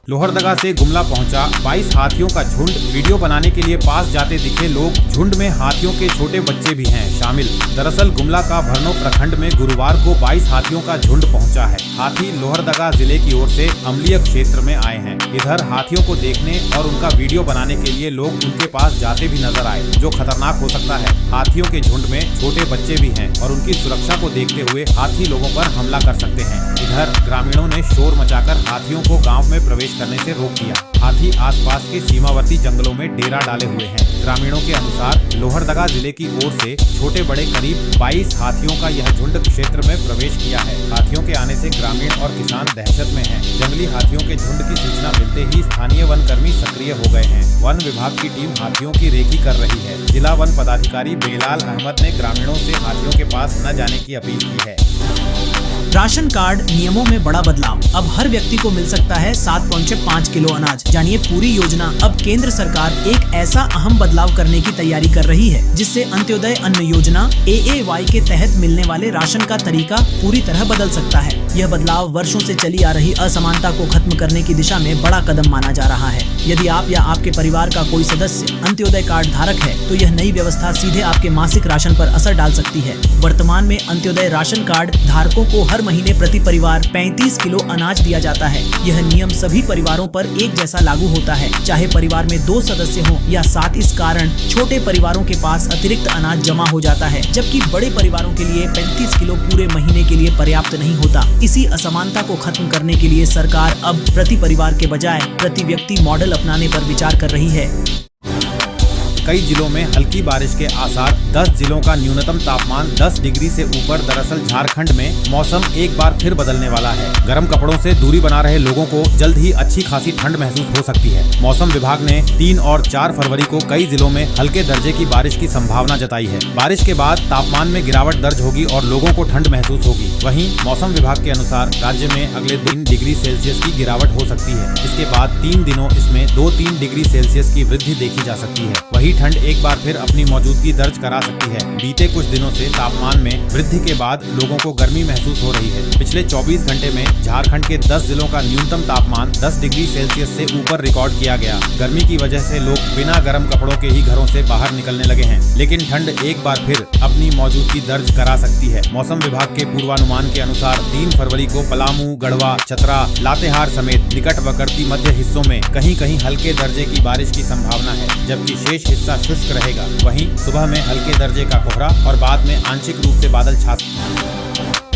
लोहरदगा से गुमला पहुंचा 22 हाथियों का झुंड। वीडियो बनाने के लिए पास जाते दिखे लोग। झुंड में हाथियों के छोटे बच्चे भी हैं शामिल। दरअसल गुमला का भरनो प्रखंड में गुरुवार को 22 हाथियों का झुंड पहुंचा है। हाथी लोहरदगा जिले की ओर से अम्लीय क्षेत्र में आए हैं। इधर हाथियों को देखने और उनका वीडियो बनाने के लिए लोग उनके पास जाते भी नजर आए, जो खतरनाक हो सकता है। हाथियों के झुंड में छोटे बच्चे भी हैं और उनकी सुरक्षा को देखते हुए हाथी लोगों पर हमला कर सकते हैं। इधर ग्रामीणों ने शोर मचाकर हाथियों को गांव में प्रवेश करने से रोक दिया। हाथी आसपास के सीमावर्ती जंगलों में डेरा डाले हुए हैं। ग्रामीणों के अनुसार लोहरदगा जिले की ओर से छोटे बड़े करीब 22 हाथियों का यह झुंड क्षेत्र में प्रवेश किया है। हाथियों के आने से ग्रामीण और किसान दहशत में हैं। जंगली हाथियों के झुंड की सूचना मिलते ही स्थानीय वन कर्मी सक्रिय हो गए हैं। वन विभाग की टीम हाथियों की रेकी कर रही है। जिला वन पदाधिकारी बेलाल अहमद ने ग्रामीणों से हाथियों के पास न जाने की अपील की है। राशन कार्ड नियमों में बड़ा बदलाव। अब हर व्यक्ति को मिल सकता है 7.5 किलो अनाज। जानिए पूरी योजना। अब केंद्र सरकार एक ऐसा अहम बदलाव करने की तैयारी कर रही है जिससे अंत्योदय अन्न योजना AAY के तहत मिलने वाले राशन का तरीका पूरी तरह बदल सकता है। यह बदलाव वर्षों से चली आ रही असमानता को खत्म करने की दिशा में बड़ा कदम माना जा रहा है। यदि आप या आपके परिवार का कोई सदस्य अंत्योदय कार्ड धारक है तो यह नई व्यवस्था सीधे आपके मासिक राशन पर असर डाल सकती है। वर्तमान में अंत्योदय राशन कार्ड धारकों को हर महीने प्रति परिवार 35 किलो अनाज दिया जाता है। यह नियम सभी परिवारों पर एक जैसा लागू होता है, चाहे परिवार में 2 सदस्य हों या 7। इस कारण छोटे परिवारों के पास अतिरिक्त अनाज जमा हो जाता है, जबकि बड़े परिवारों के लिए 35 किलो पूरे महीने के लिए पर्याप्त नहीं होता। इसी असमानता को खत्म करने के लिए सरकार अब प्रति परिवार के बजाय प्रति व्यक्ति मॉडल अपनाने पर विचार कर रही है। कई जिलों में हल्की बारिश के आसार। 10 जिलों का न्यूनतम तापमान 10 डिग्री से ऊपर। दरअसल झारखंड में मौसम एक बार फिर बदलने वाला है। गर्म कपड़ों से दूरी बना रहे लोगों को जल्द ही अच्छी खासी ठंड महसूस हो सकती है। मौसम विभाग ने 3 और 4 फरवरी को कई जिलों में हल्के दर्जे की बारिश की संभावना जताई है। बारिश के बाद तापमान में गिरावट दर्ज होगी और लोगों को ठंड महसूस होगी। वहीं मौसम विभाग के अनुसार राज्य में अगले 3 डिग्री सेल्सियस की गिरावट हो सकती है। इसके बाद 3 दिनों इसमें 2-3 डिग्री सेल्सियस की वृद्धि देखी जा सकती है। वही ठंड एक बार फिर अपनी मौजूदगी दर्ज करा सकती है। बीते कुछ दिनों से तापमान में वृद्धि के बाद लोगों को गर्मी महसूस हो रही है। पिछले 24 घंटे में झारखंड के 10 जिलों का न्यूनतम तापमान 10 डिग्री सेल्सियस से ऊपर रिकॉर्ड किया गया। गर्मी की वजह से लोग बिना गर्म कपड़ों के ही घरों से बाहर निकलने लगे हैं, लेकिन ठंड एक बार फिर अपनी मौजूदगी दर्ज करा सकती है। मौसम विभाग के पूर्वानुमान के अनुसार 3 फरवरी को पलामू, गढ़वा, चतरा, लातेहार समेत निकटवर्ती मध्य हिस्सों में कहीं कहीं हल्के दर्जे की बारिश की संभावना है, जबकि शेष हिस्सा शुष्क रहेगा। वहीं सुबह में हल्के दर्जे का कोहरा और बाद में आंशिक रूप से बादल छा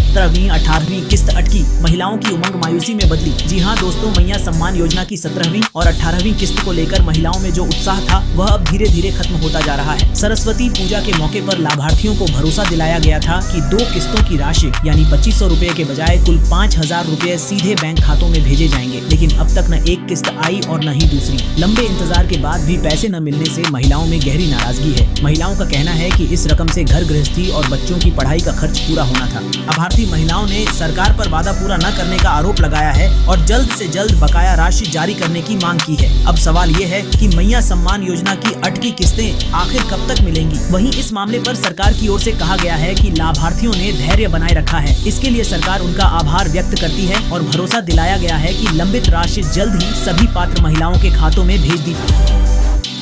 17वीं 18वीं किस्त अटकी। महिलाओं की उमंग मायूसी में बदली। जी हाँ दोस्तों, मैया सम्मान योजना की 17वीं और 18वीं किस्त को लेकर महिलाओं में जो उत्साह था वह अब धीरे धीरे खत्म होता जा रहा है। सरस्वती पूजा के मौके पर लाभार्थियों को भरोसा दिलाया गया था कि 2 किस्तों की राशि यानी 2500 रुपए के बजाय कुल 5000 रुपए सीधे बैंक खातों में भेजे जाएंगे, लेकिन अब तक न एक किस्त आई और न ही दूसरी। लंबे इंतजार के बाद भी पैसे न मिलने से महिलाओं में गहरी नाराजगी है। महिलाओं का कहना है कि इस रकम से घर गृहस्थी और बच्चों की पढ़ाई का खर्च पूरा होना था। आभार्थी महिलाओं ने सरकार पर वादा पूरा न करने का आरोप लगाया है और जल्द से जल्द बकाया राशि जारी करने की मांग की है। अब सवाल ये है कि मैया सम्मान योजना की अटकी किस्तें आखिर कब तक मिलेंगी। वहीं इस मामले पर सरकार की ओर से कहा गया है कि लाभार्थियों ने धैर्य बनाए रखा है। इसके लिए सरकार उनका आभार व्यक्त करती है और भरोसा दिलाया गया है कि लंबित राशि जल्द ही सभी पात्र महिलाओं के खातों में भेज दी।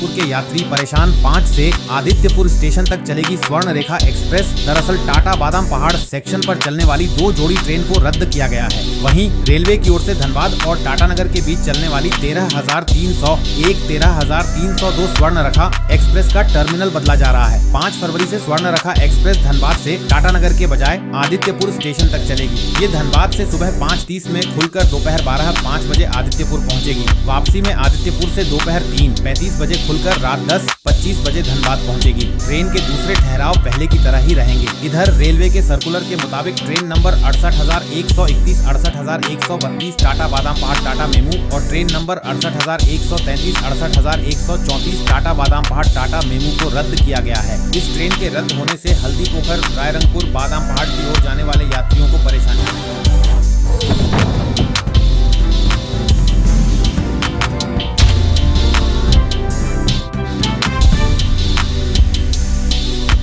के यात्री परेशान। 5 से आदित्यपुर स्टेशन तक चलेगी स्वर्ण रेखा एक्सप्रेस। दरअसल टाटा बादाम पहाड़ सेक्शन पर चलने वाली 2 जोड़ी ट्रेन को रद्द किया गया है। वहीं रेलवे की ओर से धनबाद और टाटानगर के बीच चलने वाली 13,301, 13,302 स्वर्ण रेखा एक्सप्रेस का टर्मिनल बदला जा रहा है। 5 फरवरी से स्वर्ण रेखा एक्सप्रेस धनबाद से टाटानगर के बजाय आदित्यपुर स्टेशन तक चलेगी। ये धनबाद से सुबह 5:30 में खुलकर दोपहर 12:05 बजे आदित्यपुर पहुंचेगी। वापसी में आदित्यपुर से दोपहर 3:35 बजे खुलकर रात 10:25 बजे धनबाद पहुंचेगी। ट्रेन के दूसरे ठहराव पहले की तरह ही रहेंगे। इधर रेलवे के सर्कुलर के मुताबिक ट्रेन नंबर 68,131, 68,132 टाटा बादाम पहाड़ टाटा मेमू और ट्रेन नंबर 68,133, 68,134 टाटा बादाम पहाड़ टाटा मेमू को रद्द किया गया है। इस ट्रेन के रद्द होने से हल्दीपोखर, रायरंगपुर, बादाम पहाड़ की ओर जाने वाले यात्रियों को परेशानी